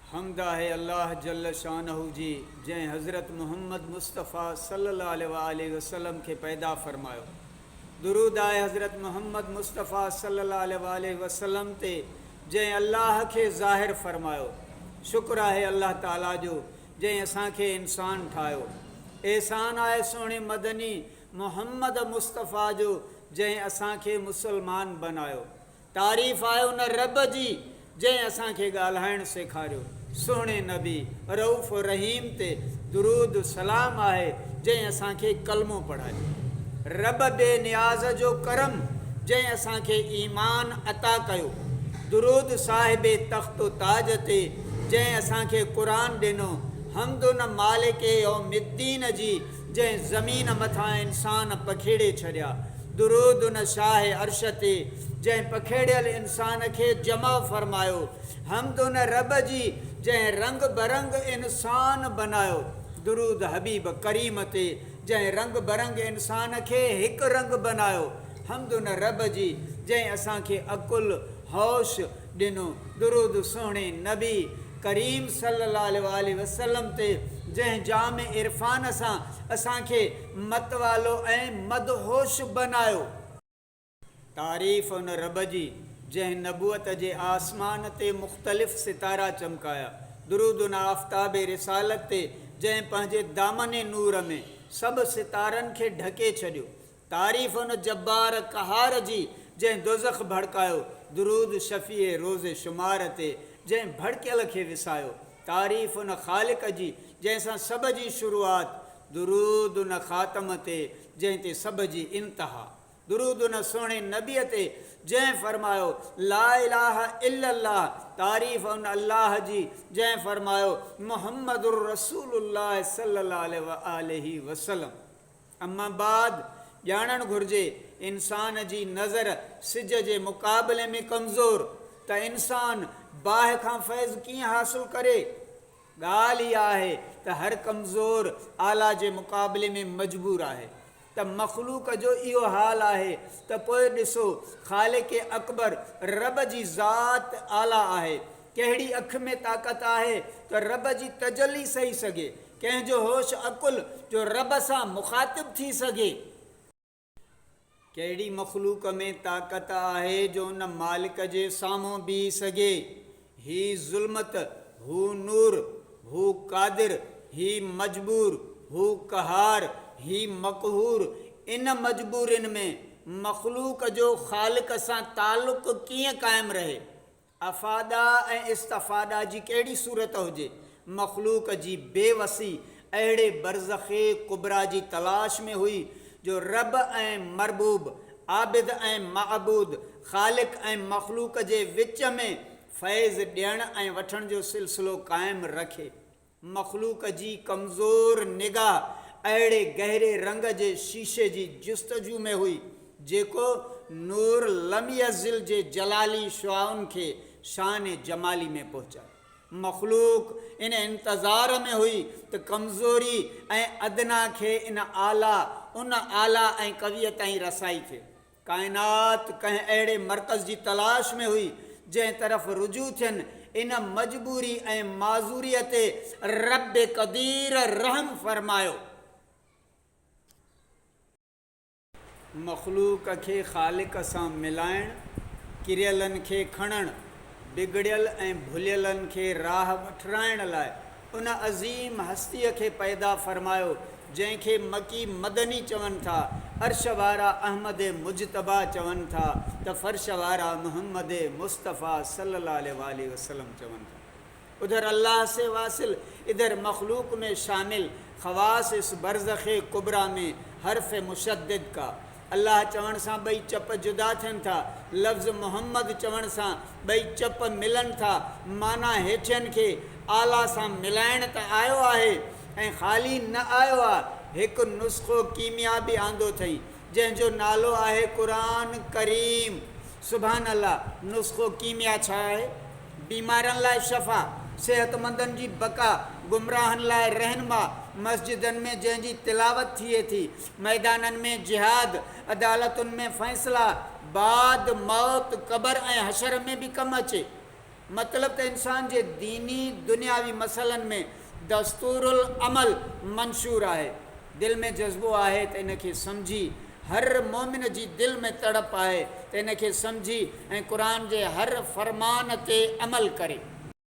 हमद है अल्लाह जल्ल शानहू जी जैं हज़रत मुहम्मद मुस्तफ़ा सल्लल्लाहु अलैहि वसल्लम के पैदा फरमायो। दुरूद आहे हज़रत मुहम्मद मुस्तफ़ा सल्लल्लाहु अलैहि वसल्लम ते जैं अल्लाह के ज़ाहिर फरमायो। शुक्र आहे अल्लाह ताला जो जैं असांखे इंसान ठाहियो। एहसान आहे सोणे मदनी मुहम्मद मुस्तफ़ा जो जैं असांखे मुसलमान बनायो। तारीफ़ आहे उन रब जी जैं असांखे ॻाल्हाइणु सेखारियो। सोणे नबी रऊफ़ रहीम ते दुरूद सलाम आहे जैं असांखे कलमो पढ़ायो। रब बेनियाज़ जो करम जैं असांखे ईमान अता कयो। दुरूद साहिबे तख़्तो ताज ते जैं असांखे क़ुरान ॾिनो। हमदुन मालिक यौमिद्दीन जी जैं ज़मीन मथां इंसान पखेड़े छॾिया। दुरूद उन शाह अर्श ते जैं पखेड़ियल इंसान खे जमा फरमायो। हमद उन रब जी जैं रंग बरंग इंसान बनायो। दुरूद हबीब करीम ते जैं रंग बरंग इंसान खे हिकु रंग बनायो। हमद उन रब जी जैं असांखे अकुल होश ॾिनो। दुरूद सोणे नबी करीम सल्लल्लाहु अलैहि वसल्लम ते जैं जाम इरफान सां असांखे मतवालो ऐं मदहोश बनायो। तारीफ़ उन रब जी जैं नबूअत जे आसमान ते मुख़्तलिफ़ सितारा चमकाया। दुरूद उन आफ़ताब रिसालत ते जैं पंहिंजे दामन नूर में सभु सितारनि खे ढके छॾियो। तारीफ़ उन जब्बार कहार जी जैं दोज़ख भड़कायो। दुरूद शफ़ी रोज़े शुमार ते जैं भड़कियल खे विसायो। तारीफ़ उन ख़ालिक जी जंहिंसां सभ जी शुरूआत। दुरूद उन ख़ातम ते जंहिं ते सभ जी इंतहा। दुरूद उन सोणे नबीअ ते जंहिं फरमायो ला इलाहा इल्लल्लाह। तारीफ़ उन अल्लाह जी जंहिं फरमायो मुहम्मदुर रसूलुल्लाह सल्लल्लाहु अलैहि वसल्लम। अम्मा बाद ॼाणणु घुरिजे इंसान जी नज़र सिज जे मुक़ाबले में कमज़ोर त इंसान बाहि खां फैज़ कीअं हासिलु करे। ॻाल्हि इहा आहे त हर कमज़ोर आला जे मुक़ाबले में मजबूर आहे। त मख़लूक जो इहो हाल आहे त पोइ ॾिसो ख़ालिक अकबर रब जी ज़ात आला आहे। कहिड़ी अखि में ताक़त आहे त रब जी तजली सही सघे। कंहिंजो होश अकुल जो रब सां मुख़ातिब थी सघे। कहिड़ी मख़लूक में ताक़त आहे जो उन मालिक जे साम्हूं बीह सघे। ही ज़ुल्मत, हू नूर, हू क़ादिर, ही मजबूर, हू कहार, ही मक़हूर। इन मजबूरिन में मख़लूक जो ख़ालिक सां ताल्लुक़ कीअं क़ाइमु रहे। अफ़ादा ऐं इस्तफ़ादा जी कहिड़ी सूरत हुजे। मख़लूक जी बेवसी अहिड़े बरज़ख़े कुबरा जी तलाश में हुई जो रब ऐं मरबूब, आबिद ऐं माबूद, ख़ालिक ऐं मख़लूक जे विच में फैज़ ॾियण ऐं वठण जो सिलसिलो क़ाइमु रखे। मख़लूक जी कमज़ोर निगाह अहिड़े गहरे रंग जे शीशे जी जुस्तजू में हुई जेको नूर लम यज़िल जे जलाली शुआउनि खे शान जमाली में पहुचाए। मख़लूक इन इंतज़ार में हुई त कमज़ोरी ऐं अदना खे उन आला ऐं कवीअ ताईं रसाई थिए। काइनात कंहिं अहिड़े मर्कज़ जी तलाश में हुई जंहिं तरफ़ रुजू थियनि। इन मजबूरी ऐं माज़ूरीअ ते रब क़दीर रहम फरमायो। मख़लूक खे ख़ालिक सां मिलाइण, किरियलनि खे खणणु, बिगड़ियल ऐं भुलियलनि खे राह वठराइण लाइ उन अज़ीम हस्तीअ खे पैदा फरमायो जंहिंखे मकी मदनी चवनि था। अर्श वारा अहमद मुजतबा चवनि था त फ़र्श वारा मुहम्मद मुस्तफ़ा सल्लल्लाहु अलैहि वसल्लम चवनि था। उधर अल्लाह से वासिल, इधर मखलूक में शामिल ख़वास इस बरज़ख़े कुबरा में हर्फ़ मुशद्दिद का। अल्लाह चवण सां ॿई चप जुदा थियनि था। लफ़्ज़ मुहम्मद चवण सां ॿई चप मिलनि था। माना हेठियनि खे आला सां मिलाइण त आयो आहे ऐं ख़ाली न आयो आहे। हिकु नुस्ख़ो कीमिया बि आंदो अथई जंहिंजो नालो आहे क़ुरान करीम। सुभान अल्लाह। नुस्ख़ो कीमिया छा आहे? बीमारनि लाइ शफ़ा, सेहतमंदनि जी बका, गुमराहनि लाइ रहनुमा, मस्जिदनि में जंहिंजी तिलावत थिए थी, मैदाननि में जिहाद, अदालतुनि में फ़ैसिला, बाद मौत, क़बर ऐं हशर में बि कमु अचे। मतिलबु त इंसान जे दीनी दुनियावी मसइलनि में दस्तूरुल अमल मंशूर आहे। दिलि में जज़्बो आहे त इनखे सम्झी, हर मोमिन जी दिलि में तड़प आहे त इनखे सम्झी ऐं क़ुर जे हर फ़रमान ते अमल करे।